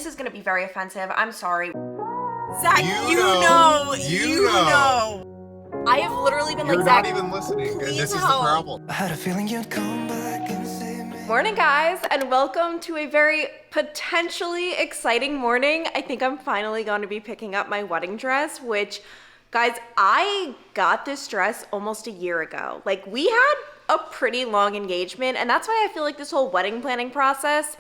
this is gonna be very offensive. I'm sorry. Zach, you know. I have literally been You're Zach, not even listening. please This is the help. problem. I had a feeling you'd come back and save me. Morning, guys, and welcome to a very potentially exciting morning. I think I'm finally going to be picking up my wedding dress, which, guys, I got this dress almost a year ago. Like, we had a pretty long engagement, and that's why I feel like this whole wedding planning process,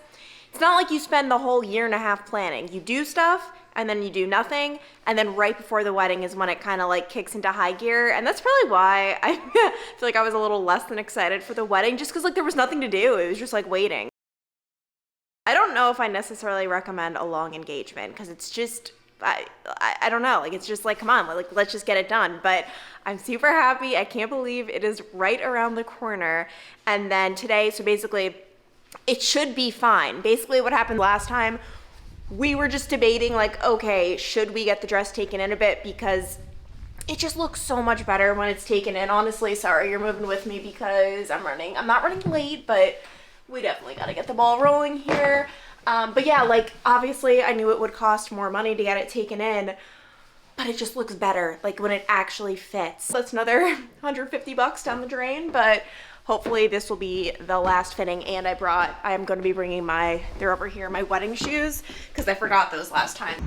it's not like you spend the whole year and a half planning. You do stuff, and then you do nothing, and then right before the wedding is when it kind of like kicks into high gear, and that's probably why I feel like I was a little less than excited for the wedding, just because like there was nothing to do. It was just like waiting. I don't know if I necessarily recommend a long engagement, because it's just, I don't know, like it's just like, come on, like let's just get it done. But I'm super happy. I can't believe it is right around the corner. And then today, so basically, it should be fine. Basically what happened last time, we were just debating like, okay, should we get the dress taken in a bit, because it just looks so much better when it's taken in. Honestly, sorry, you're moving with me because I'm not running late, but we definitely got to get the ball rolling here. But yeah, like obviously I knew it would cost more money to get it taken in, but it just looks better like when it actually fits. That's another $150 down the drain, but hopefully this will be the last fitting. And I am going to be bringing they're over here, my wedding shoes, because I forgot those last time.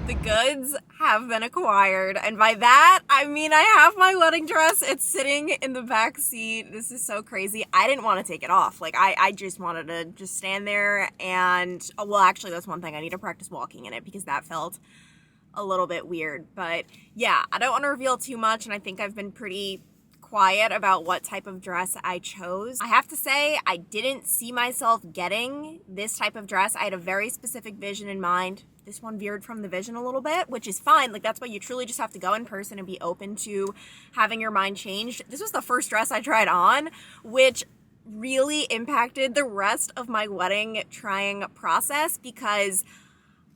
The goods have been acquired, and by that I mean I have my wedding dress. It's sitting in the back seat. This is so crazy. I didn't want to take it off. Like I just wanted to just stand there and, well, actually that's one thing. I need to practice walking in it because that felt a little bit weird. But yeah, I don't want to reveal too much, and I think I've been pretty quiet about what type of dress I chose. I have to say, I didn't see myself getting this type of dress. I had a very specific vision in mind. This one veered from the vision a little bit, which is fine. Like, that's why you truly just have to go in person and be open to having your mind changed. This was the first dress I tried on, which really impacted the rest of my wedding trying process, because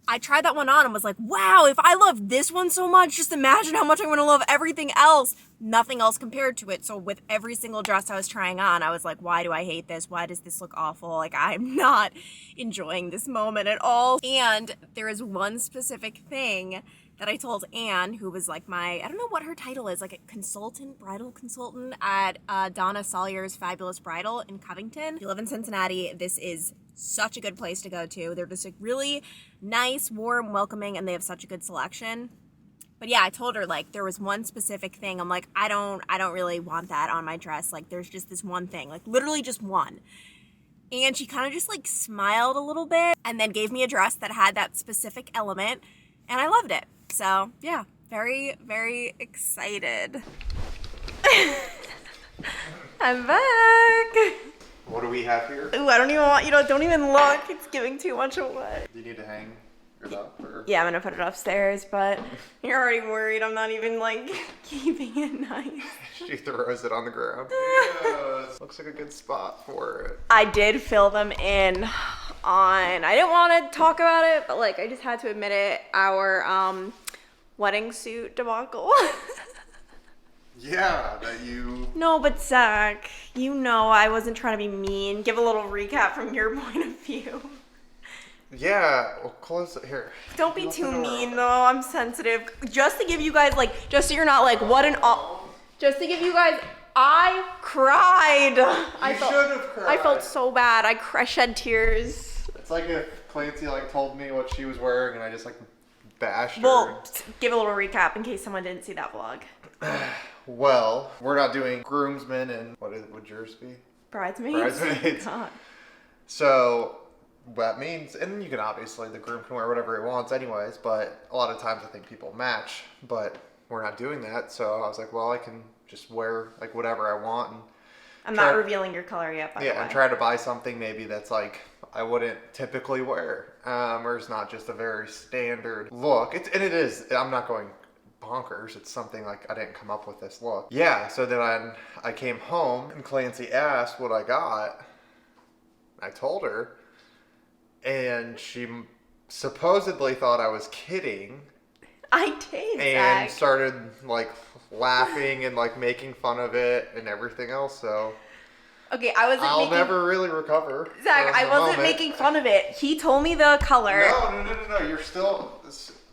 I tried that one on and was like, wow, if I love this one so much, just imagine how much I'm going to love everything else. Nothing else compared to it. So with every single dress I was trying on, I was like, why do I hate this? Why does this look awful? Like, I'm not enjoying this moment at all. And there is one specific thing that I told Anne, who was like I don't know what her title is, like a bridal consultant at Donna Sawyer's Fabulous Bridal in Covington. If you live in Cincinnati, this is such a good place to go to. They're just like really nice, warm, welcoming, and they have such a good selection. But yeah, I told her like there was one specific thing. I'm like, I don't really want that on my dress. Like there's just this one thing, like literally just one. And she kind of just like smiled a little bit and then gave me a dress that had that specific element, and I loved it. So yeah, very, very excited. I'm back. What do we have here? Ooh, I don't even want, don't even look. It's giving too much away. Do you need to hang yours up? Or? Yeah, I'm gonna put it upstairs, but you're already worried I'm not even like keeping it nice. She throws it on the ground. Yes. Looks like a good spot for it. I did fill them in on, I didn't want to talk about it, but like I just had to admit it, our wedding suit debacle. Yeah, that you... No, but Zach, I wasn't trying to be mean. Give a little recap from your point of view. Yeah, well, close it here. Don't be too mean, though. I'm sensitive. Just to give you guys, like, just so you're not like, just to give you guys, I cried. You should have cried. I felt so bad. I shed tears. It's like if Clancy, like, told me what she was wearing and I just, like, bashed her. Well, give a little recap in case someone didn't see that vlog. Well, we're not doing groomsmen and would yours be? Bridesmaids? Bridesmaids. God. So that means, and you can obviously, the groom can wear whatever he wants anyways, but a lot of times I think people match, but we're not doing that. So I was like, well, I can just wear like whatever I want. And I'm not revealing your color yet, by the way. Yeah, I'm trying to buy something maybe that's like I wouldn't typically wear, or it's not just a very standard look. It is. I'm not going bonkers. It's something like I didn't come up with this look. Yeah, so then I came home and Clancy asked what I got. I told her, and she supposedly thought I was kidding. I did, and Zach. started like laughing and like making fun of it and everything else. So Okay, I wasn't I'll making... never really recover. Zach, from I the wasn't moment. making fun of it. He told me the color. No. You're still.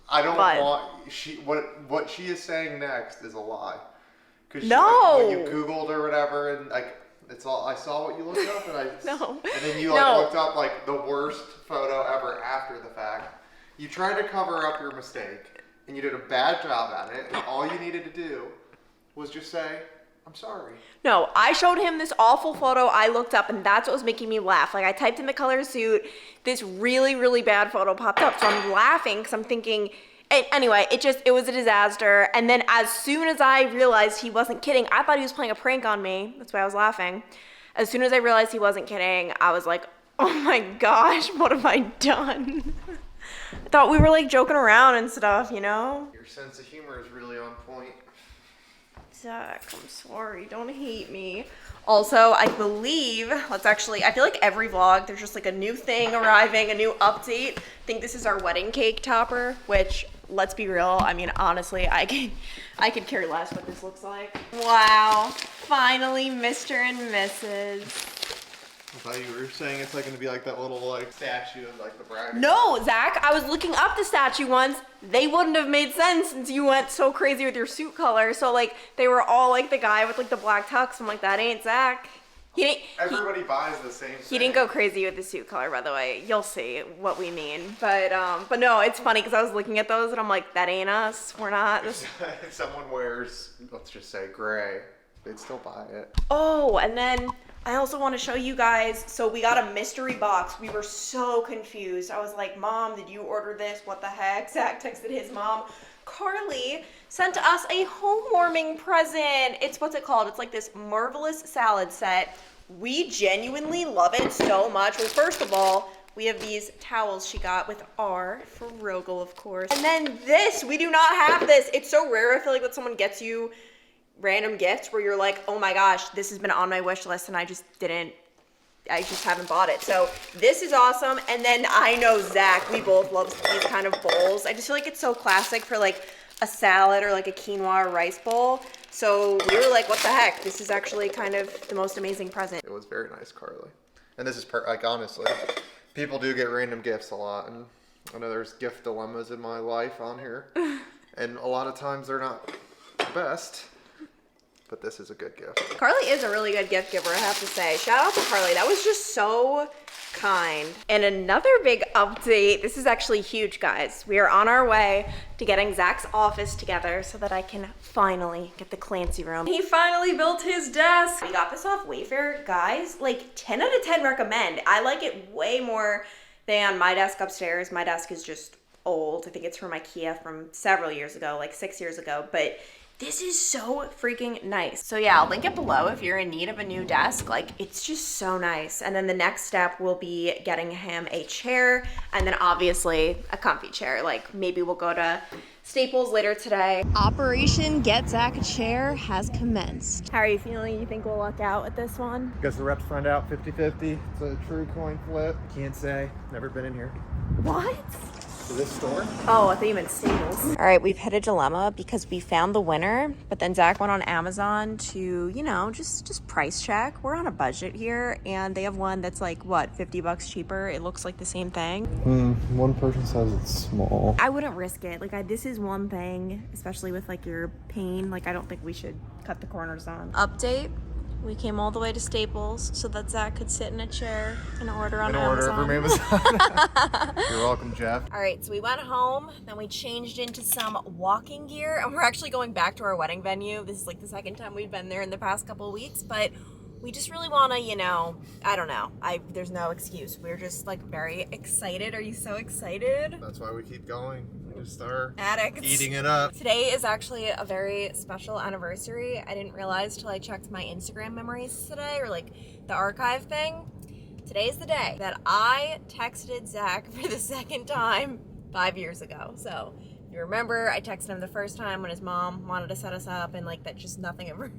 I don't What? want. What she is saying next is a lie. Because No. when you Googled or whatever, and like it's all. I saw what you looked up, and I. No. And then you like No. looked up like the worst photo ever after the fact. You tried to cover up your mistake, and you did a bad job at it. And all you needed to do was just say, "I'm sorry." No, I showed him this awful photo I looked up, and that's what was making me laugh. Like, I typed in the color suit, this really, really bad photo popped up, so I'm laughing because I'm thinking, anyway, it was a disaster. And then as soon as I realized he wasn't kidding, I thought he was playing a prank on me. That's why I was laughing. As soon as I realized he wasn't kidding, I was like, oh my gosh, what have I done? I thought we were like joking around and stuff, you know? Your sense of humor is really on point. Zach, I'm sorry, don't hate me. Also, I believe, I feel like every vlog, there's just like a new thing arriving, a new update. I think this is our wedding cake topper, which, let's be real, I mean, honestly, I could care less what this looks like. Wow, finally, Mr. and Mrs. I thought you were saying it's like going to be like that little like statue of like the bride. No, Zach, I was looking up the statue ones. They wouldn't have made sense since you went so crazy with your suit color. So like they were all like the guy with like the black tux. I'm like, that ain't Zach. Everybody buys the same thing. He didn't go crazy with the suit color, by the way. You'll see what we mean. But no, it's funny because I was looking at those and I'm like, that ain't us. We're not. If someone wears, let's just say gray, they'd still buy it. Oh, and then I also want to show you guys, so we got a mystery box. We were so confused. I was like, Mom, did you order this? What the heck? Zach texted his mom. Carly sent us a home warming present. What's it called? It's like this marvelous salad set. We genuinely love it so much. Well, first of all, we have these towels she got with R for Rogel, of course. And then this, we do not have this. It's so rare, I feel like, when someone gets you random gifts where you're like, oh my gosh, this has been on my wish list and I just haven't bought it. So this is awesome. And then I know Zach, we both love these kind of bowls. I just feel like it's so classic for like a salad or like a quinoa or rice bowl. So we were like, what the heck? This is actually kind of the most amazing present. It was very nice, Carly. And this is like honestly, people do get random gifts a lot, and I know there's gift dilemmas in my life on here, and a lot of times they're not the best. But this is a good gift. Carly is a really good gift giver, I have to say. Shout out to Carly. That was just so kind. And another big update. This is actually huge, guys. We are on our way to getting Zach's office together so that I can finally get the Clancy room. He finally built his desk. We got this off Wayfair. Guys, like 10 out of 10 recommend. I like it way more than my desk upstairs. My desk is just old. I think it's from IKEA from several years ago, like 6 years ago. But this is so freaking nice. So yeah, I'll link it below if you're in need of a new desk. Like, it's just so nice. And then the next step will be getting him a chair and then obviously a comfy chair. Like, maybe we'll go to Staples later today. Operation Get Zach a Chair has commenced. How are you feeling? You think we'll luck out with this one? Guess the reps find out 50-50. It's a true coin flip. Can't say. Never been in here. What? To this store? Oh, I thought you meant Staples. All right, we've hit a dilemma because we found the winner, but then Zach went on Amazon to, you know, just price check. We're on a budget here, and they have one that's like, what, $50 cheaper? It looks like the same thing. One person says it's small. I wouldn't risk it. Like, this is one thing, especially with like your pain. Like, I don't think we should cut the corners on. Update. We came all the way to Staples so that Zach could sit in a chair and order on Amazon. From Amazon. You're welcome, Jeff. All right, so we went home, then we changed into some walking gear, and we're actually going back to our wedding venue. This is like the second time we've been there in the past couple of weeks, but we just really want to, you know, I don't know. There's no excuse. We're just like very excited. Are you so excited? That's why we keep going. We just start Addicts. eating it up. Today is actually a very special anniversary. I didn't realize till I checked my Instagram memories today, or like the archive thing. Today's the day that I texted Zach for the second time 5 years ago. So you remember I texted him the first time when his mom wanted to set us up, and like that just nothing ever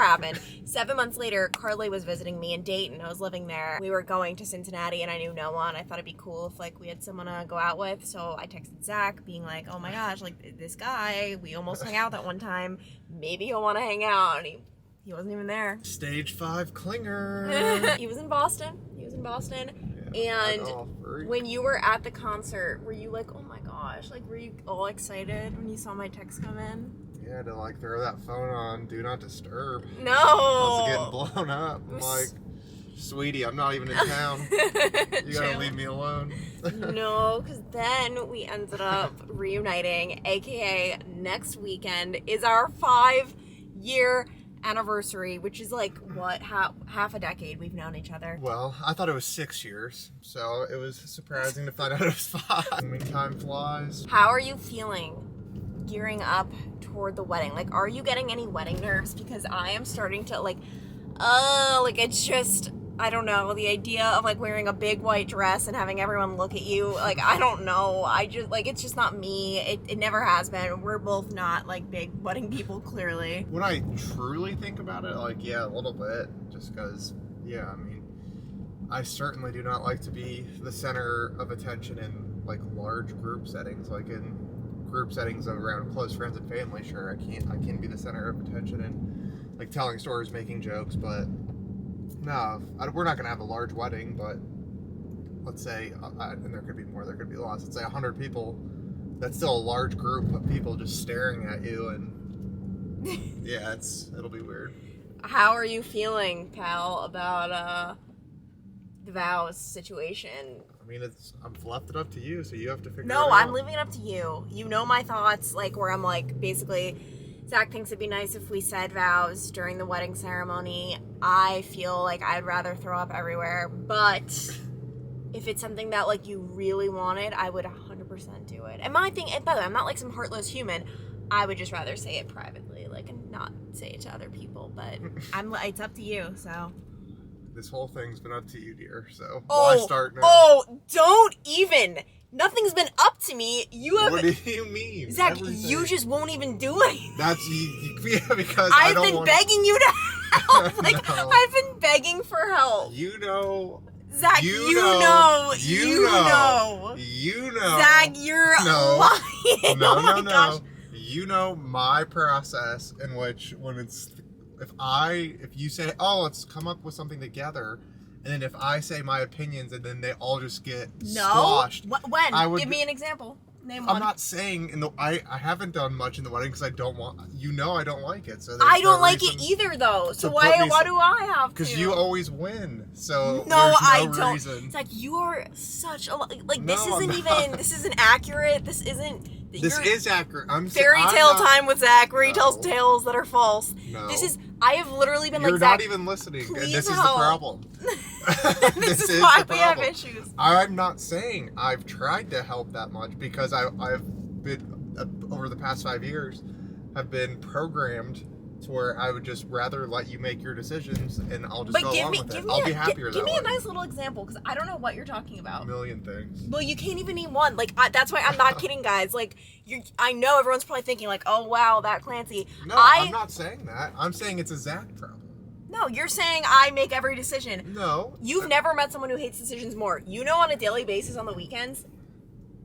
happened. 7 months later, Carly was visiting me in Dayton. I was living there. We were going to Cincinnati and I knew no one. I thought it'd be cool if like we had someone to go out with. So I texted Zach being like, oh my gosh, like this guy, we almost hung out that one time. Maybe he'll want to hang out. And he He wasn't even there. Stage 5 clinger. He was in Boston. Yeah, And when you were at the concert, were you like, oh my gosh, like were you all excited when you saw my text come in? Yeah, to like throw that phone on Do Not Disturb. No! I was getting blown up. I'm like, sweetie, I'm not even in town. You gotta leave me alone. No, because then we ended up reuniting, aka next weekend is our 5-year anniversary, which is like, what, half a decade we've known each other. Well, I thought it was 6 years, so it was surprising to find out it was 5. I mean, time flies. How are you feeling gearing up toward the wedding? Like, are you getting any wedding nerves? Because I am starting to like it's just, I don't know, the idea of like wearing a big white dress and having everyone look at you, like, I don't know, I just, like, it's just not me. It never has been. We're both not like big wedding people, clearly. When I truly think about it, like, yeah, a little bit, just because, yeah, I mean, I certainly do not like to be the center of attention in like large group settings, like in group settings around close friends and family. Sure, I can't be the center of attention and like telling stories, making jokes, but no, we're not going to have a large wedding, but let's say, and there could be more, there could be lots, let's say 100 people, that's still a large group of people just staring at you, and yeah, it'll be weird. How are you feeling, pal, about the vows situation? I mean, I've left it up to you, so you have to figure it out. No, I'm leaving it up to you. You know my thoughts, like, where I'm like, basically, Zach thinks it'd be nice if we said vows during the wedding ceremony. I feel like I'd rather throw up everywhere, but if it's something that, like, you really wanted, I would 100% do it. And my thing, and by the way, I'm not like some heartless human. I would just rather say it privately, like, and not say it to other people, but it's up to you, so. This whole thing's been up to you, dear, so why start now? Oh, don't even! Nothing's been up to me. You have. What do you mean? Zach, Everything. you just won't even do anything. That's yeah, because I I've don't been want begging you to help. Like, No. I've been begging for help. You know. Zach, you know. Zach, you're No. lying. No, Oh my no. gosh. You know my process in which if you say, oh, let's come up with something together, and then if I say my opinions and then they all just get squashed. When? Give me an example. Name one. I'm not saying I haven't done much in the wedding because I don't want, I don't like it. So I don't like it either, though. So why do I have to? Because you always win. So no, there's I no don't. reason. It's like, you are such a like. No, This isn't accurate. This isn't. This is accurate. Fairy tale time with Zach, where he tells tales that are false. No. I have literally been You're like, not Zach, even listening, and please this is help. the problem. This is why the we have problem. issues. I'm not saying I've tried to help that much because I've been over the past 5 years have been programmed to where I would just rather let you make your decisions and I'll just go along with it. I'll be happier that way. Give me a nice little example, because I don't know what you're talking about. A million things. Well, you can't even name one. Like, that's why I'm not kidding, guys. Like, I know everyone's probably thinking, like, oh, wow, that Clancy. No, I'm not saying that. I'm saying it's a Zach problem. No, you're saying I make every decision. No. You've never met someone who hates decisions more. You know, on a daily basis on the weekends,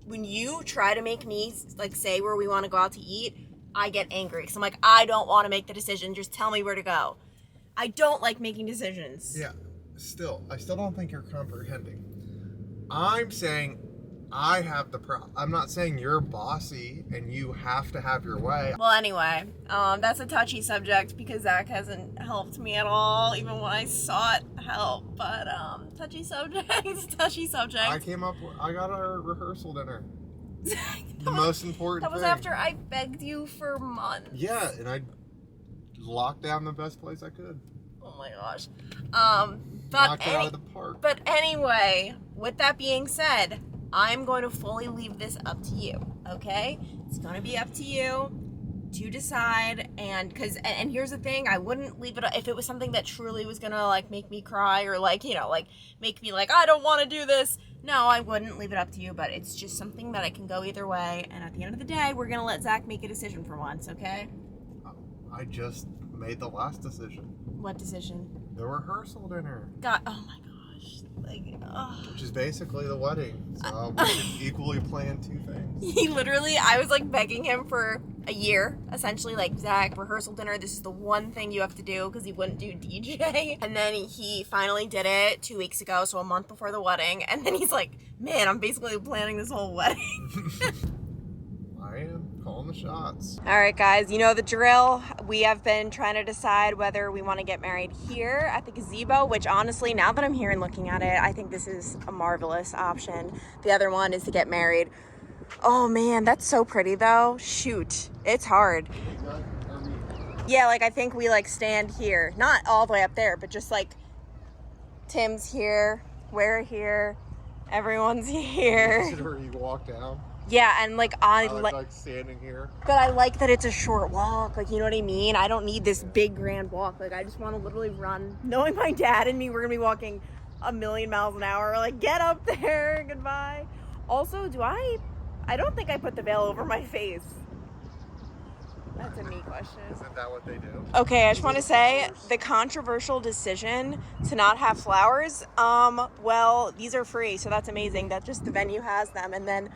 when you try to make me, like, say where we want to go out to eat, I get angry. Because I'm like, I don't want to make the decision. Just tell me where to go. I don't like making decisions. Yeah. I still don't think you're comprehending. I'm saying I have the problem. I'm not saying you're bossy and you have to have your way. Well, anyway, that's a touchy subject because Zach hasn't helped me at all, even when I sought help. But touchy subject. I got our rehearsal dinner. The most important That was thing. after I begged you for months. Yeah, and I locked down the best place I could. Oh my gosh. Knocked it out of the park. But anyway, with that being said, I'm going to fully leave this up to you, okay? It's going to be up to you to decide, and here's the thing, I wouldn't leave it if it was something that truly was going to, like, make me cry or, like, you know, like, make me like, I don't want to do this. No, I wouldn't leave it up to you, but it's just something that I can go either way, and at the end of the day, we're going to let Zach make a decision for once, okay? I just made the last decision. What decision? The rehearsal dinner. God, oh my gosh. gosh. Like, ugh. Which is basically the wedding. So we should equally plan two things. He literally, I was like begging him for a year, essentially, like, Zach, rehearsal dinner, this is the one thing you have to do, because he wouldn't do DJ. And then he finally did it 2 weeks ago, so a month before the wedding. And then he's like, man, I'm basically planning this whole wedding. I am calling the shots. All right, guys, you know the drill. We have been trying to decide whether we want to get married here at the gazebo, which honestly, now that I'm here and looking at it, I think this is a marvelous option. The other one is to get married. Oh man, that's so pretty though. Shoot, it's hard. Yeah, like I think we like stand here, not all the way up there, but just like Tim's here, we're here, everyone's here. This is where you walk down. Yeah, and like I like standing here. but I like that it's a short walk, like, you know what I mean? I don't need this big grand walk. Like, I just want to literally run. Knowing my dad and me, we're gonna be walking 1,000,000 miles an hour. Like, get up there, goodbye. Also, I don't think I put the veil over my face. That's a me question. Isn't that what they do? Okay, I just want to say the controversial decision to not have flowers. Well, these are free, so that's amazing that just the venue has them. And then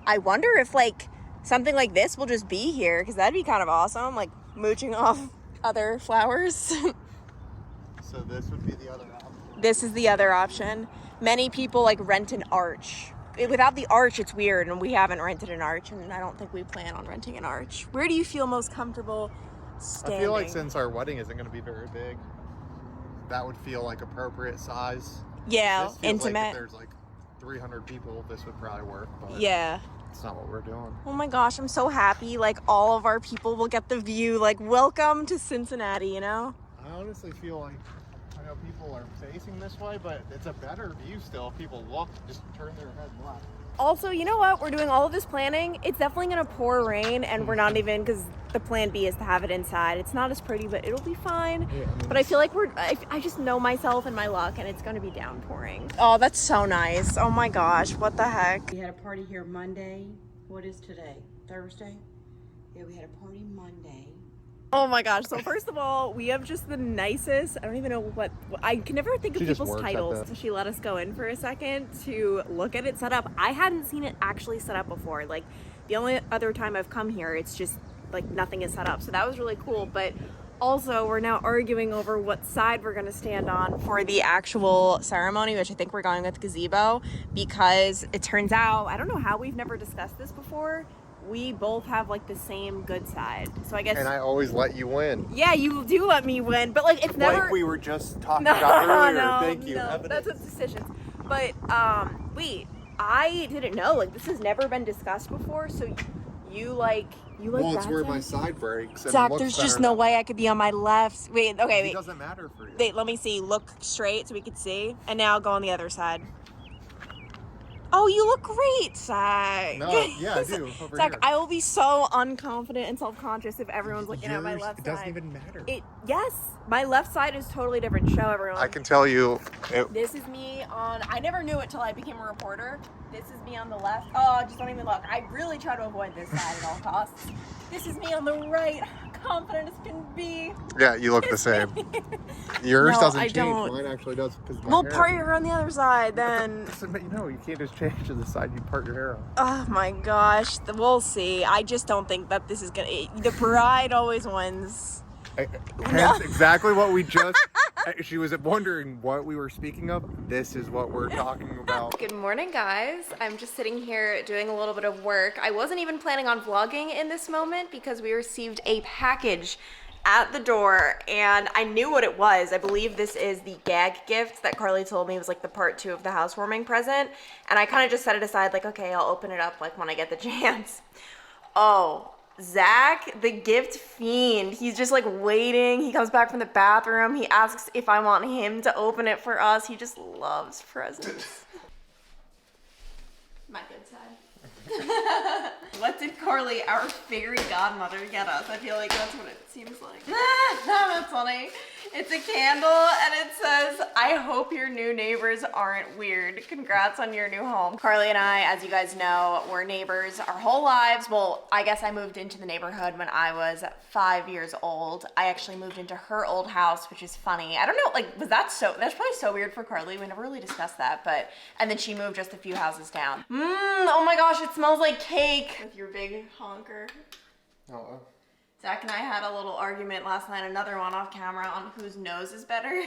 I wonder if like something like this will just be here, because that'd be kind of awesome, like mooching off other flowers. So this would be the other option. This is the other option. Many people like rent an arch. Without the arch, it's weird, and we haven't rented an arch, and I don't think we plan on renting an arch. Where do you feel most comfortable standing? I feel like since our wedding isn't going to be very big, that would feel like appropriate size. Yeah, This feels intimate. Like if there's like 300 people, this would probably work. But Yeah. it's not what we're doing. Oh my gosh, I'm so happy. Like, all of our people will get the view. Like, welcome to Cincinnati, you know? I honestly feel like I know people are facing this way, but it's a better view still. If people look, just turn their head left. Also, you know what? We're doing all of this planning. It's definitely going to pour rain, and we're not even, because the plan B is to have it inside. It's not as pretty, but it'll be fine. Yeah, But I feel like I just know myself and my luck, and it's going to be downpouring. Oh, that's so nice. Oh my gosh, what the heck? We had a party here Monday. What is today? Thursday? Yeah, we had a party Monday. Oh my gosh. So first of all, we have just the nicest, I don't even know what, I can never think of She just people's works at titles. the- So she let us go in for a second to look at it set up. I hadn't seen it actually set up before. Like, the only other time I've come here, it's just like nothing is set up. So that was really cool. But also, we're now arguing over what side we're going to stand on For the actual ceremony, which I think we're going with gazebo, because it turns out, I don't know how we've never discussed this before. We both have like the same good side. So I guess, And I always let you win. yeah, you do let me win. But like, it's never. Like we were just talking No, about earlier. no, Thank you. no, Evidence. that's a decision. But wait, I didn't know. Like, this has never been discussed before. So you like Well, it's that where side? my side breaks. And Zach, looks there's just better no than- way I could be on my left. Wait, okay, It wait. doesn't matter for you. Wait, let me see. Look straight so we could see. And now go on the other side. Oh, you look great, Zach. No, yeah, I do. Over Zach, here. I will be so unconfident and self-conscious if everyone's looking at my Yours, left it side. doesn't even matter. Yes, my left side is totally different. Show everyone. I can tell you. This is me on. I never knew it till I became a reporter. This is me on the left. Oh, just don't even look. I really try to avoid this side at all costs. This is me on the right. Confident as can be. Yeah, you look the same. Yours No, doesn't I change. don't. Mine actually does. Well, part your hair on the other side then. But you know, you can't just change to the side you part your hair on. Oh my gosh, we'll see. I just don't think that this is gonna. The bride always wins. Hence exactly what we just. She was wondering what we were speaking of. This is what we're talking about. Good morning, guys. I'm just sitting here doing a little bit of work. I wasn't even planning on vlogging in this moment because we received a package at the door and I knew what it was. I believe this is the gag gift that Carly told me was like the part 2 of the housewarming present. And I kind of just set it aside like, okay, I'll open it up like when I get the chance. Oh, Zach, the gift fiend. He's just like waiting. He comes back from the bathroom. He asks if I want him to open it for us. He just loves presents. My good side. What did Carly, our fairy godmother, get us? I feel like that's what it seems like. That's funny. It's a candle and it says, I hope your new neighbors aren't weird. Congrats on your new home. Carly and I, as you guys know, were neighbors our whole lives. Well, I guess I moved into the neighborhood when I was 5 years old. I actually moved into her old house, which is funny. I don't know, like, that's probably so weird for Carly. We never really discussed that, and then she moved just a few houses down. Oh my gosh, it smells like cake. With your big honker. Oh, Zach and I had a little argument last night, another one off camera, on whose nose is better.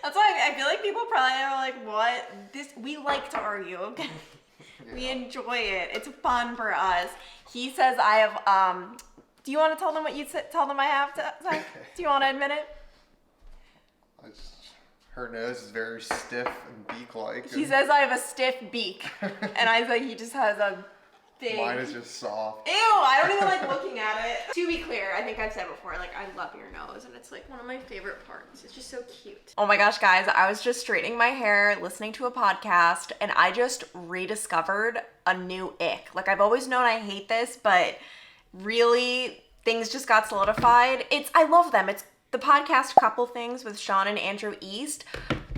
That's why I feel like people probably are like, what? We like to argue, okay? Yeah. We enjoy it. It's fun for us. He says I have, do you want to tell them what you tell them I have to, Zach? Do you want to admit it? her nose is very stiff and beak-like. He says I have a stiff beak. And I say he just has a big... Mine is just soft. Ew, I don't even like looking at it. To be clear, I think I've said before, like, I love your nose, and it's like one of my favorite parts. It's just so cute. Oh my gosh, guys, I was just straightening my hair, listening to a podcast, and I just rediscovered a new ick. Like, I've always known I hate this, but really, things just got solidified. I love them. It's the podcast Couple Things with Sean and Andrew East,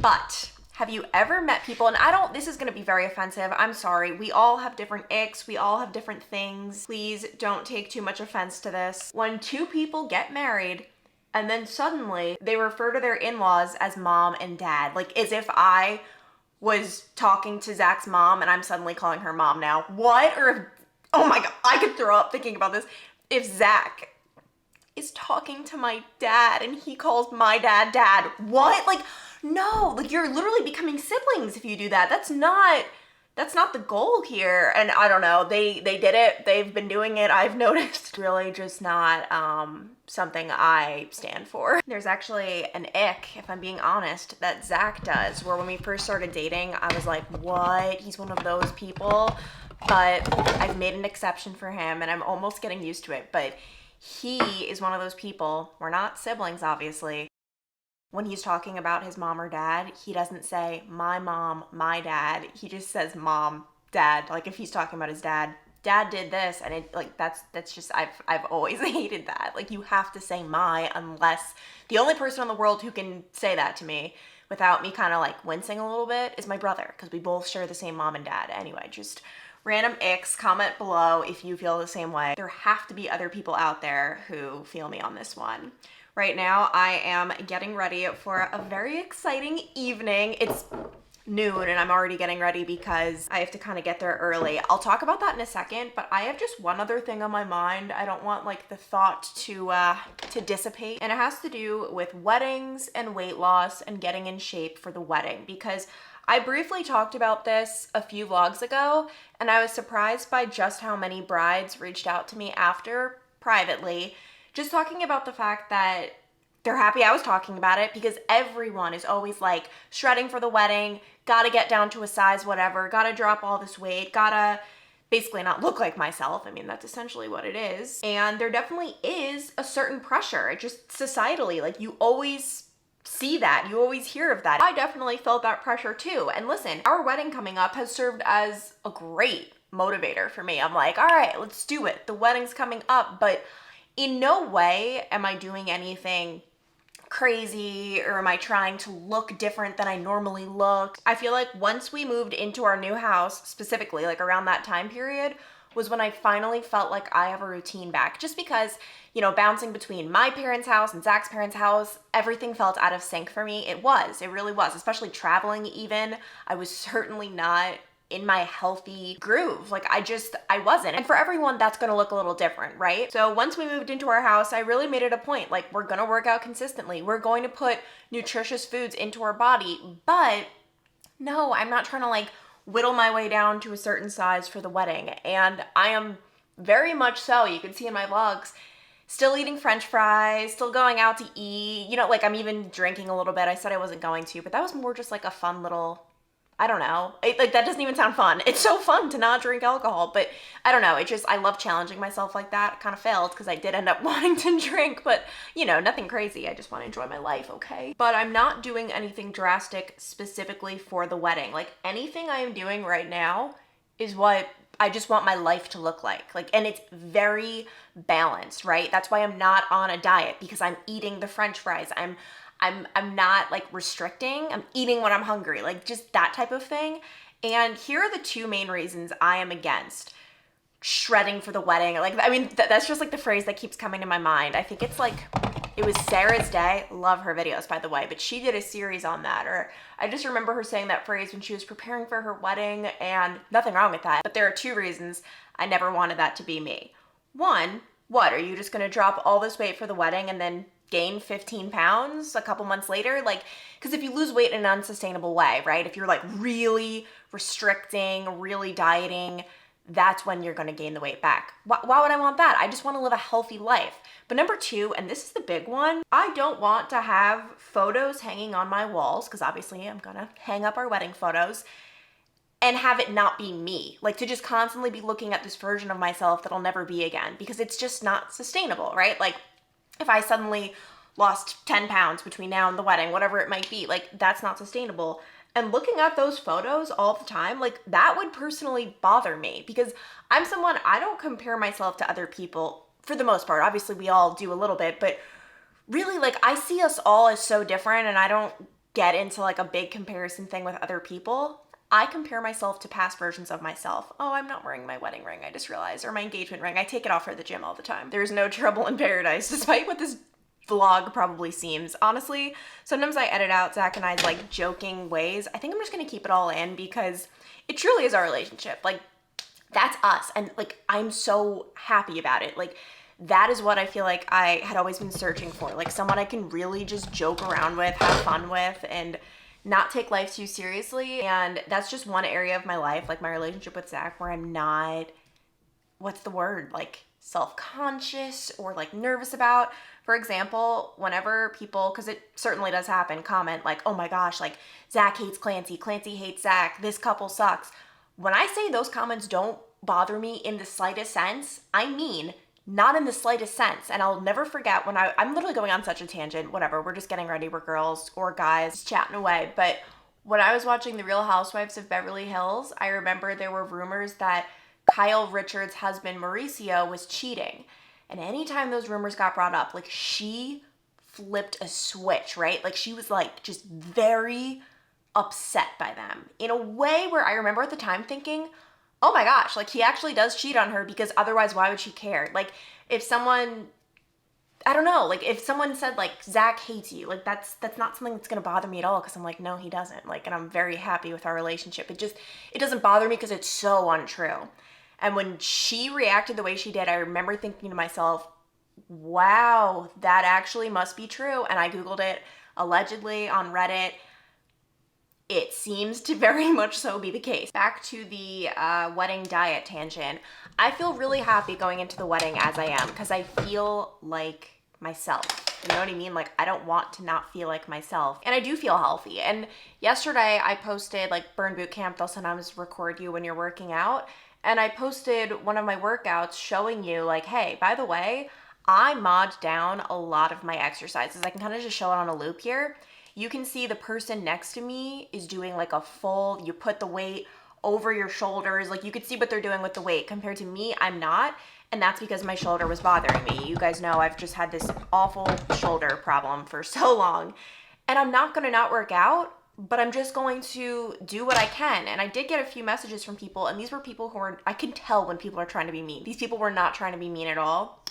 but... have you ever met people, and this is gonna be very offensive, I'm sorry, we all have different icks, we all have different things, please don't take too much offense to this. When two people get married, and then suddenly they refer to their in-laws as mom and dad, like as if I was talking to Zach's mom and I'm suddenly calling her mom now. What? Or if, oh my god, I could throw up thinking about this. If Zach is talking to my dad and he calls my dad dad, what? Like, no, like you're literally becoming siblings if you do that. That's not the goal here. And I don't know, they did it. They've been doing it. I've noticed. Really just not something I stand for. There's actually an ick, if I'm being honest, that Zach does, where when we first started dating, I was like, what? He's one of those people. But I've made an exception for him and I'm almost getting used to it. But he is one of those people, we're not siblings, obviously. When he's talking about his mom or dad, he doesn't say my mom, my dad. He just says mom, dad. Like if he's talking about his dad did this, and it like that's just I've always hated that. Like you have to say my, unless the only person in the world who can say that to me without me kind of like wincing a little bit is my brother, because we both share the same mom and dad. Anyway, just random icks, comment below if you feel the same way. There have to be other people out there who feel me on this one. Right now, I am getting ready for a very exciting evening. It's noon and I'm already getting ready because I have to kind of get there early. I'll talk about that in a second, but I have just one other thing on my mind. I don't want like the thought to dissipate, and it has to do with weddings and weight loss and getting in shape for the wedding, because I briefly talked about this a few vlogs ago and I was surprised by just how many brides reached out to me after privately, just talking about the fact that they're happy I was talking about it, because everyone is always like shredding for the wedding, gotta get down to a size whatever, gotta drop all this weight, gotta basically not look like myself. I mean, that's essentially what it is. And there definitely is a certain pressure. It just societally, like you always see that, you always hear of that. I definitely felt that pressure too. And listen, our wedding coming up has served as a great motivator for me. I'm like, all right, let's do it. The wedding's coming up, but in no way am I doing anything crazy or am I trying to look different than I normally look. I feel like once we moved into our new house, specifically like around that time period, was when I finally felt like I have a routine back. Just because, you know, bouncing between my parents' house and Zach's parents' house, everything felt out of sync for me. It really was, especially traveling even. I was certainly not in my healthy groove. Like I wasn't. And for everyone, that's gonna look a little different, right? So once we moved into our house, I really made it a point, like we're gonna work out consistently. We're going to put nutritious foods into our body, but no, I'm not trying to like whittle my way down to a certain size for the wedding. And I am very much so, you can see in my vlogs, still eating French fries, still going out to eat, you know, like I'm even drinking a little bit. I said I wasn't going to, but that was more just like a fun little, I don't know. Like that doesn't even sound fun. It's so fun to not drink alcohol, but I don't know. I love challenging myself like that. It kind of failed because I did end up wanting to drink, but you know, nothing crazy. I just want to enjoy my life, okay? But I'm not doing anything drastic specifically for the wedding. Like anything I am doing right now is what I just want my life to look like, and it's very balanced, right? That's why I'm not on a diet, because I'm eating the French fries. I'm not like restricting. I'm eating when I'm hungry, like just that type of thing. And here are the two main reasons I am against shredding for the wedding. Like, I mean, that's just like the phrase that keeps coming to my mind. I think it's like, it was Sarah's Day. Love her videos, by the way, but she did a series on that. Or I just remember her saying that phrase when she was preparing for her wedding, and nothing wrong with that. But there are two reasons I never wanted that to be me. One, what, are you just gonna drop all this weight for the wedding and then gain 15 pounds a couple months later? Like, because if you lose weight in an unsustainable way, right? If you're like really restricting, really dieting, that's when you're gonna gain the weight back. Why would I want that? I just wanna live a healthy life. But number two, and this is the big one, I don't want to have photos hanging on my walls, because obviously I'm gonna hang up our wedding photos, and have it not be me. Like, to just constantly be looking at this version of myself that'll never be again, because it's just not sustainable, right? Like, if I suddenly lost 10 pounds between now and the wedding, whatever it might be, like, that's not sustainable. And looking at those photos all the time, like, that would personally bother me, because I'm someone, I don't compare myself to other people for the most part. Obviously, we all do a little bit, but really, like, I see us all as so different, and I don't get into like a big comparison thing with other people. I compare myself to past versions of myself. Oh, I'm not wearing my wedding ring, I just realized, or my engagement ring. I take it off for the gym all the time. There's no trouble in paradise, despite what this vlog probably seems. Honestly, sometimes I edit out Zach and I's like joking ways. I think I'm just gonna keep it all in, because it truly is our relationship. Like, that's us, and like, I'm so happy about it. Like, that is what I feel like I had always been searching for, like someone I can really just joke around with, have fun with, and not take life too seriously. And that's just one area of my life, like my relationship with Zach, where I'm not, what's the word, like self-conscious or like nervous about. For example, whenever people, because it certainly does happen, comment like, oh my gosh, like Zach hates Clancy, Clancy hates Zach, this couple sucks. When I say those comments don't bother me in the slightest sense, I mean not in the slightest sense. And I'll never forget when I'm literally going on such a tangent, whatever, we're just getting ready, we're girls or guys chatting away. But when I was watching The Real Housewives of Beverly Hills, I remember there were rumors that Kyle Richards' husband Mauricio was cheating. And anytime those rumors got brought up, like, she flipped a switch, right? Like, she was like just very upset by them in a way where I remember at the time thinking, oh my gosh, like, he actually does cheat on her, because otherwise why would she care? Like, if someone, I don't know, like if someone said like Zach hates you, like that's not something that's gonna bother me at all, because I'm like, no, he doesn't. Like, and I'm very happy with our relationship. It doesn't bother me because it's so untrue. And when she reacted the way she did, I remember thinking to myself, wow, that actually must be true. And I Googled it, allegedly on Reddit. It seems to very much so be the case. Back to the wedding diet tangent. I feel really happy going into the wedding as I am, because I feel like myself. You know what I mean? Like, I don't want to not feel like myself. And I do feel healthy. And yesterday I posted, like, Burn Boot Camp, they'll sometimes record you when you're working out. And I posted one of my workouts showing you, like, hey, by the way, I mod down a lot of my exercises. I can kind of just show it on a loop here. You can see the person next to me is doing like a full, you put the weight over your shoulders. Like, you could see what they're doing with the weight. Compared to me, I'm not. And that's because my shoulder was bothering me. You guys know I've just had this awful shoulder problem for so long. And I'm not gonna not work out, but I'm just going to do what I can. And I did get a few messages from people, and these were people who were, I can tell when people are trying to be mean. These people were not trying to be mean at all,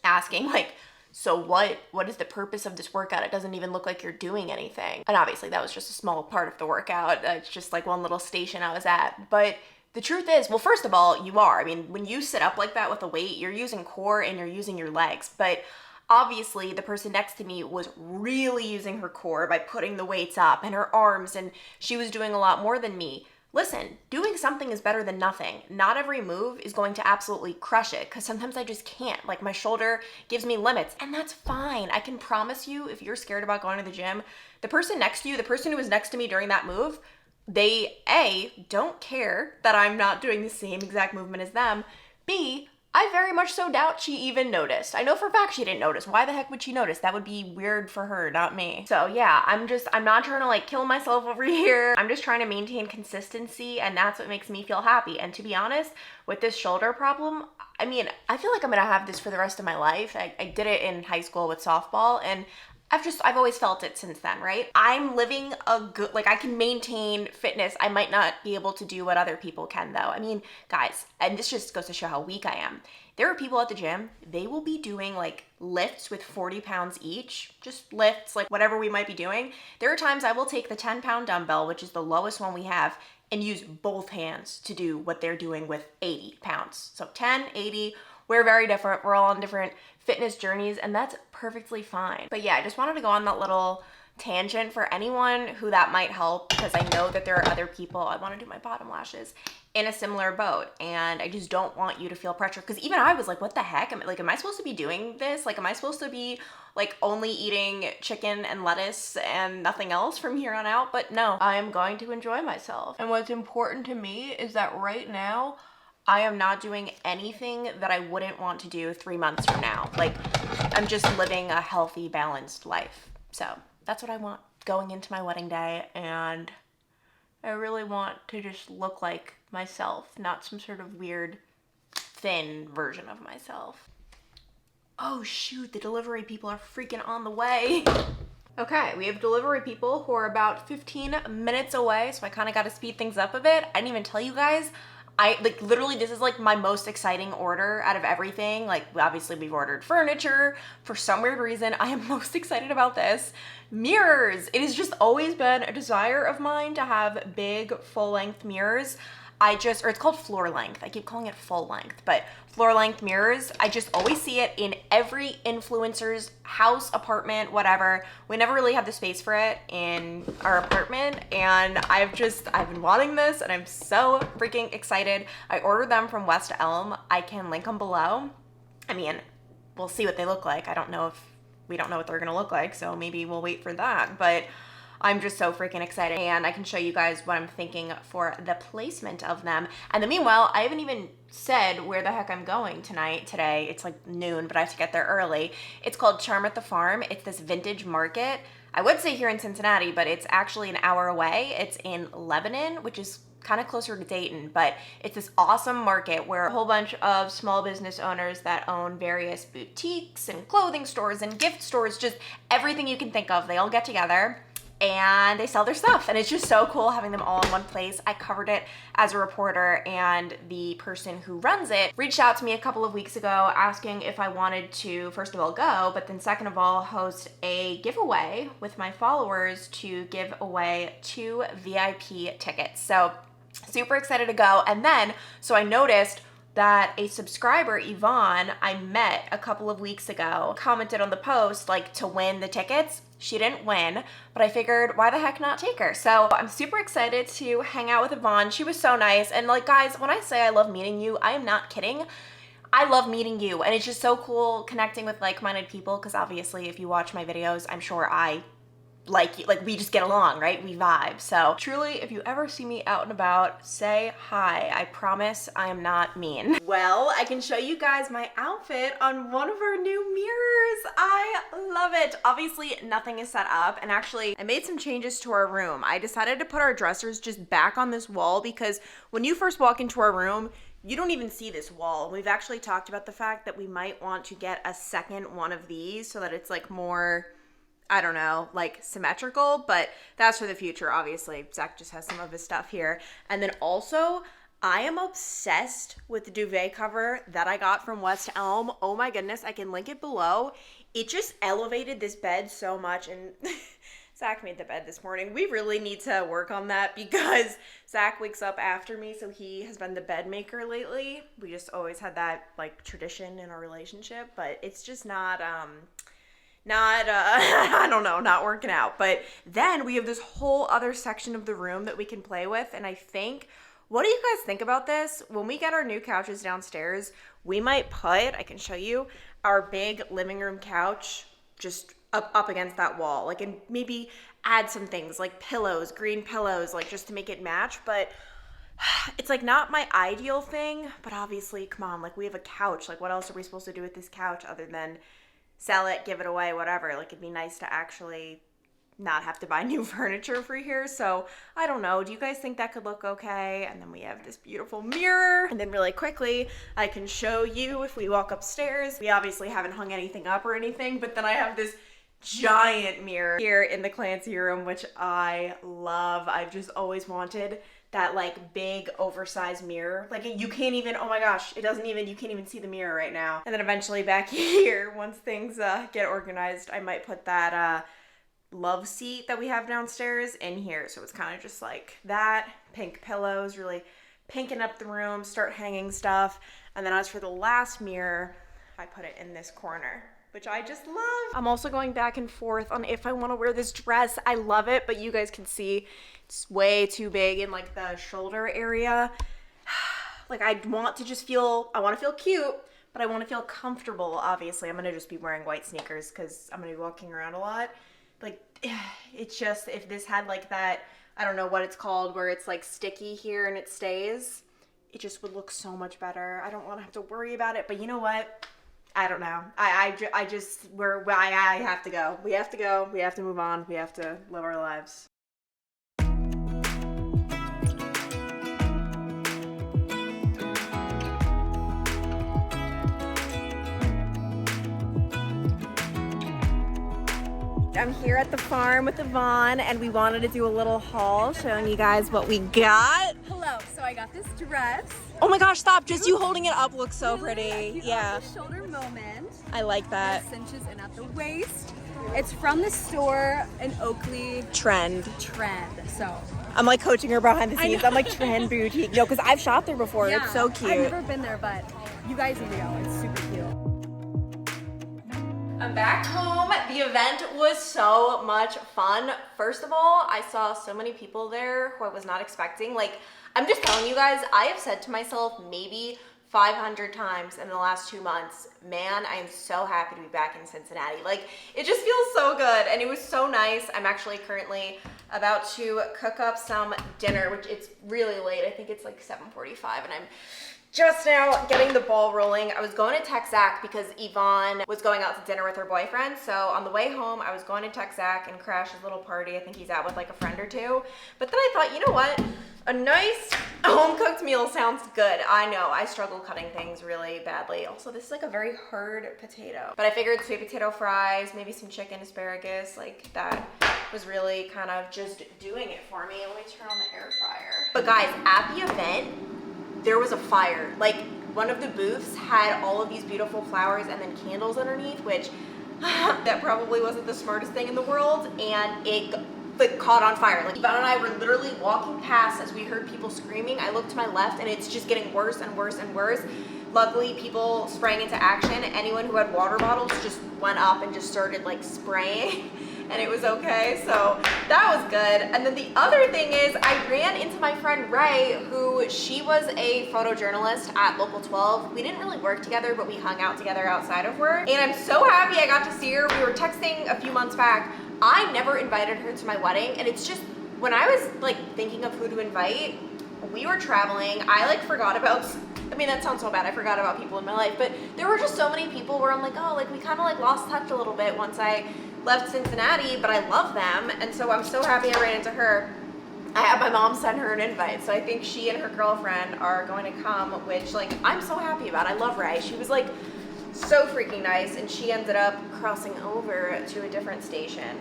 asking like, so what is the purpose of this workout? It doesn't even look like you're doing anything. And obviously that was just a small part of the workout. It's just like one little station I was at. But the truth is, well, first of all, you are. I mean, when you sit up like that with a weight, you're using core and you're using your legs. But obviously the person next to me was really using her core by putting the weights up, and her arms, and she was doing a lot more than me. Listen, doing something is better than nothing. Not every move is going to absolutely crush it, because sometimes I just can't. Like, my shoulder gives me limits, and that's fine. I can promise you, if you're scared about going to the gym, the person next to you, the person who was next to me during that move, they, A, don't care that I'm not doing the same exact movement as them. B, I very much so doubt she even noticed. I know for a fact she didn't notice. Why the heck would she notice? That would be weird for her, not me. So yeah, I'm not trying to like kill myself over here. I'm just trying to maintain consistency, and that's what makes me feel happy. And to be honest, with this shoulder problem, I mean, I feel like I'm gonna have this for the rest of my life. I did it in high school with softball, and I've always felt it since then, right? I'm living a good, like I can maintain fitness. I might not be able to do what other people can though. I mean, guys, and this just goes to show how weak I am. There are people at the gym, they will be doing like lifts with 40 pounds each, just lifts, like whatever we might be doing. There are times I will take the 10-pound dumbbell, which is the lowest one we have, and use both hands to do what they're doing with 80 pounds. So 10, 80, we're very different. We're all on different fitness journeys, and that's perfectly fine. But yeah, I just wanted to go on that little tangent for anyone who that might help, because I know that there are other people, I want to do my bottom lashes, in a similar boat, and I just don't want you to feel pressure, because even I was like, what the heck? Am I supposed to be doing this? Like, am I supposed to be like only eating chicken and lettuce and nothing else from here on out? But no, I am going to enjoy myself. And what's important to me is that right now, I am not doing anything that I wouldn't want to do 3 months from now. Like, I'm just living a healthy, balanced life. So that's what I want going into my wedding day, and I really want to just look like myself, not some sort of weird, thin version of myself. Oh shoot, the delivery people are freaking on the way. Okay, we have delivery people who are about 15 minutes away, so I kind of got to speed things up a bit. I didn't even tell you guys, literally, this is like my most exciting order out of everything. Like, obviously we've ordered furniture. For some weird reason, I am most excited about this. Mirrors. It has just always been a desire of mine to have big full-length mirrors. Or it's called floor length. I keep calling it full length, but floor length mirrors. I just always see it in every influencer's house, apartment, whatever. We never really have the space for it in our apartment, and I've been wanting this, and I'm so freaking excited. I ordered them from West Elm. I can link them below. I mean, we'll see what they look like. We don't know what they're gonna look like, so maybe we'll wait for that, but I'm just so freaking excited, and I can show you guys what I'm thinking for the placement of them. And then meanwhile, I haven't even said where the heck I'm going today. It's like noon, but I have to get there early. It's called Charm at the Farm. It's this vintage market. I would say here in Cincinnati, but it's actually an hour away. It's in Lebanon, which is kind of closer to Dayton, but it's this awesome market where a whole bunch of small business owners that own various boutiques and clothing stores and gift stores, just everything you can think of, they all get together and they sell their stuff, and it's just so cool having them all in one place. I covered it as a reporter, and the person who runs it reached out to me a couple of weeks ago asking if I wanted to, first of all, go, but then second of all, host a giveaway with my followers to give away 2 VIP tickets. So super excited to go. And then, so I noticed that a subscriber, Yvonne, I met a couple of weeks ago, commented on the post like to win the tickets. She didn't win, but I figured why the heck not take her? So I'm super excited to hang out with Yvonne. She was so nice. And like, guys, when I say I love meeting you, I am not kidding. I love meeting you, and it's just so cool connecting with like-minded people, because obviously if you watch my videos, I'm sure I like you, like we just get along, right? We vibe. So truly, if you ever see me out and about, say hi. I promise I am not mean. Well, I can show you guys my outfit on one of our new mirrors. I love it. Obviously, nothing is set up, and actually, I made some changes to our room. I decided to put our dressers just back on this wall, because when you first walk into our room, you don't even see this wall. We've actually talked about the fact that we might want to get a second one of these so that it's like more, I don't know, like symmetrical, but that's for the future, obviously. Zach just has some of his stuff here. And then also, I am obsessed with the duvet cover that I got from West Elm. Oh my goodness, I can link it below. It just elevated this bed so much, and Zach made the bed this morning. We really need to work on that, because Zach wakes up after me, so he has been the bed maker lately. We just always had that like tradition in our relationship, but it's just not I don't know, not working out. But then we have this whole other section of the room that we can play with, and I think, what do you guys think about this? When we get our new couches downstairs, we might put, I can show you, our big living room couch just up against that wall, like, and maybe add some things like pillows, green pillows, like just to make it match. But it's like not my ideal thing, but obviously, come on, like we have a couch. Like what else are we supposed to do with this couch other than sell it, give it away, whatever? Like it'd be nice to actually not have to buy new furniture for here. So I don't know. Do you guys think that could look okay? And then we have this beautiful mirror. And then really quickly, I can show you if we walk upstairs. We obviously haven't hung anything up or anything, but then I have this giant mirror here in the Clancy room, which I love. I've just always wanted that like big oversized mirror. Like you can't even, oh my gosh, you can't even see the mirror right now. And then eventually back here, once things get organized, I might put that love seat that we have downstairs in here. So it's kind of just like that, pink pillows, really pinking up the room, start hanging stuff. And then as for the last mirror, I put it in this corner, which I just love. I'm also going back and forth on if I want to wear this dress. I love it, but you guys can see it's way too big in like the shoulder area. Like I want to feel cute, but I want to feel comfortable. Obviously, I'm going to just be wearing white sneakers because I'm going to be walking around a lot. Like, it's just, if this had like that, I don't know what it's called, where it's like sticky here and it stays, it just would look so much better. I don't want to have to worry about it, but you know what? I don't know. I have to go. We have to go. We have to move on. We have to live our lives. I'm here at the farm with Yvonne, and we wanted to do a little haul showing you guys what we got. Hello, so I got this dress. Oh my gosh, stop. Just you holding it up looks so pretty. Yeah. Shoulder moment. I like that. It cinches in at the waist. It's from the store in Oakley. Trend. So I'm like coaching her behind the scenes. I'm like Trend Boutique. No, because I've shopped there before. yeah, It's so cute. I've never been there, but you guys need to go. It's super cute. I'm back home. The event was so much fun. First of all, I saw so many people there who I was not expecting. Like, I'm just telling you guys, I have said to myself maybe 500 times in the last 2 months, man, I am so happy to be back in Cincinnati. Like, it just feels so good, and it was so nice. I'm actually currently about to cook up some dinner, which it's really late. I think it's like 7:45, and I'm just now getting the ball rolling. I was going to text Zach because Yvonne was going out to dinner with her boyfriend. So on the way home, I was going to text Zach and crash his little party. I think he's out with like a friend or two. But then I thought, you know what? A nice home-cooked meal sounds good. I know, I struggle cutting things really badly. Also, this is like a very hard potato. But I figured sweet potato fries, maybe some chicken asparagus, like that was really kind of just doing it for me. Let me turn on the air fryer. But guys, at the event, there was a fire. Like, one of the booths had all of these beautiful flowers and then candles underneath, which that probably wasn't the smartest thing in the world, and it like caught on fire. Like, Yvonne and I were literally walking past as we heard people screaming. I looked to my left and it's just getting worse and worse and worse. Luckily, people sprang into action. Anyone who had water bottles just went up and just started like spraying, and it was okay. So that was good. And then the other thing is I ran into my friend Ray, who she was a photojournalist at Local 12. We didn't really work together, but we hung out together outside of work. And I'm so happy I got to see her. We were texting a few months back. I never invited her to my wedding, and it's just, when I was like thinking of who to invite, we were traveling. I like forgot about, I mean, that sounds so bad. I forgot about people in my life, but there were just so many people where I'm like, oh, like we kind of like lost touch a little bit once I left Cincinnati, but I love them. And so I'm so happy I ran into her. I had my mom send her an invite. So I think she and her girlfriend are going to come, which like, I'm so happy about. I love Ray. She was like so freaking nice. And she ended up crossing over to a different station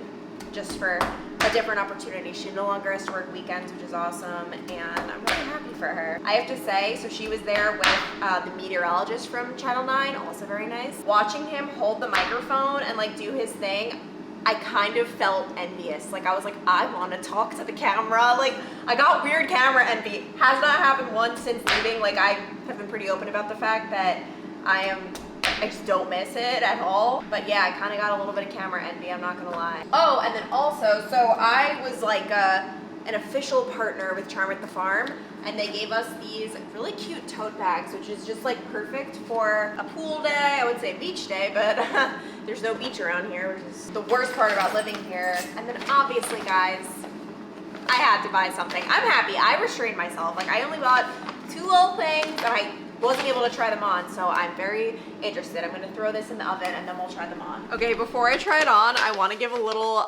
just for a different opportunity. She no longer has to work weekends, which is awesome, and I'm really happy for her. I have to say, so she was there with the meteorologist from Channel 9, also very nice. Watching him hold the microphone and like do his thing, I kind of felt envious. Like I was like, I want to talk to the camera. Like I got weird camera envy. Has not happened once since leaving. Like I have been pretty open about the fact that I just don't miss it at all. But yeah, I kind of got a little bit of camera envy, I'm not gonna lie. Oh, and then also, so I was like an official partner with Charm at the Farm, and they gave us these really cute tote bags, which is just like perfect for a pool day. I would say beach day, but there's no beach around here, which is the worst part about living here. And then obviously, guys, I had to buy something. I'm happy. I restrained myself. Like, I only bought 2 little things and I wasn't able to try them on, so I'm very interested. I'm gonna throw this in the oven and then we'll try them on. Okay, before I try it on, I want to give a little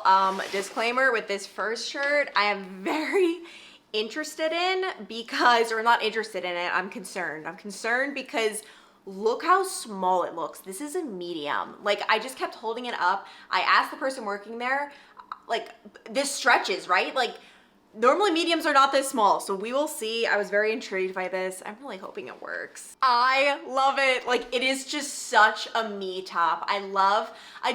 disclaimer with this first shirt. I am very interested in because, or not interested in it, I'm concerned. I'm concerned because look how small it looks. This is a medium. Like, I just kept holding it up. I asked the person working there, like, this stretches, right? Like, normally mediums are not this small, so we will see. I was very intrigued by this. I'm really hoping it works. I love it. Like, it is just such a me top. I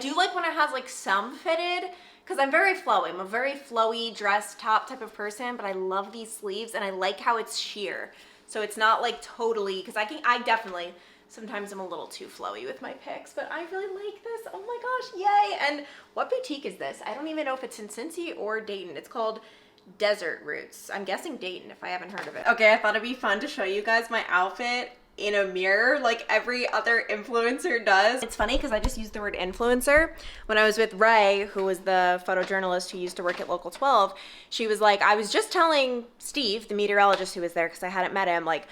do like when it has like some fitted, because I'm very flowy. I'm a very flowy dress top type of person, but I love these sleeves and I like how it's sheer. So it's not like totally, because I definitely, sometimes I'm a little too flowy with my picks, but I really like this. Oh my gosh, yay. And what boutique is this? I don't even know if it's in Cincy or Dayton. It's called Desert Roots. I'm guessing Dayton if I haven't heard of it. Okay, I thought it'd be fun to show you guys my outfit in a mirror like every other influencer does. It's funny because I just used the word influencer. When I was with Ray, who was the photojournalist who used to work at Local 12, she was like, I was just telling Steve, the meteorologist who was there because I hadn't met him, like,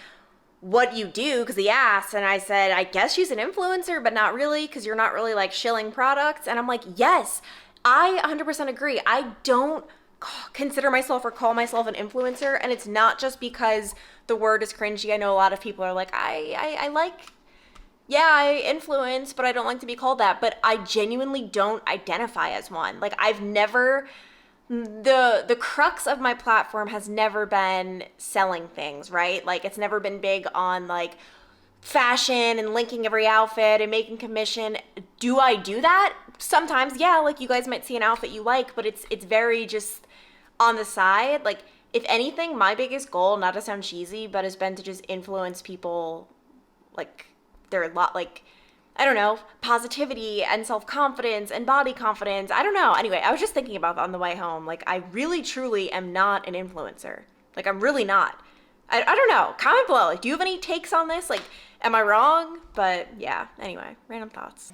what you do, because he asked, and I said, I guess she's an influencer, but not really, because you're not really like shilling products. And I'm like, yes, I 100% agree. I don't consider myself or call myself an influencer, and it's not just because the word is cringy. I know a lot of people are like, I like, yeah, I influence, but I don't like to be called that. But I genuinely don't identify as one. Like, I've never, the crux of my platform has never been selling things, right? Like, it's never been big on like fashion and linking every outfit and making commission. Do I do that? Sometimes, yeah, like you guys might see an outfit you like, but it's very just on the side. Like, if anything, my biggest goal, not to sound cheesy, but has been to just influence people, like, their lot, like, I don't know, positivity and self-confidence and body confidence. I don't know. Anyway, I was just thinking about that on the way home. Like, I really, truly am not an influencer. Like, I'm really not. I don't know. Comment below. Like, do you have any takes on this? Like, am I wrong? But yeah, anyway, random thoughts.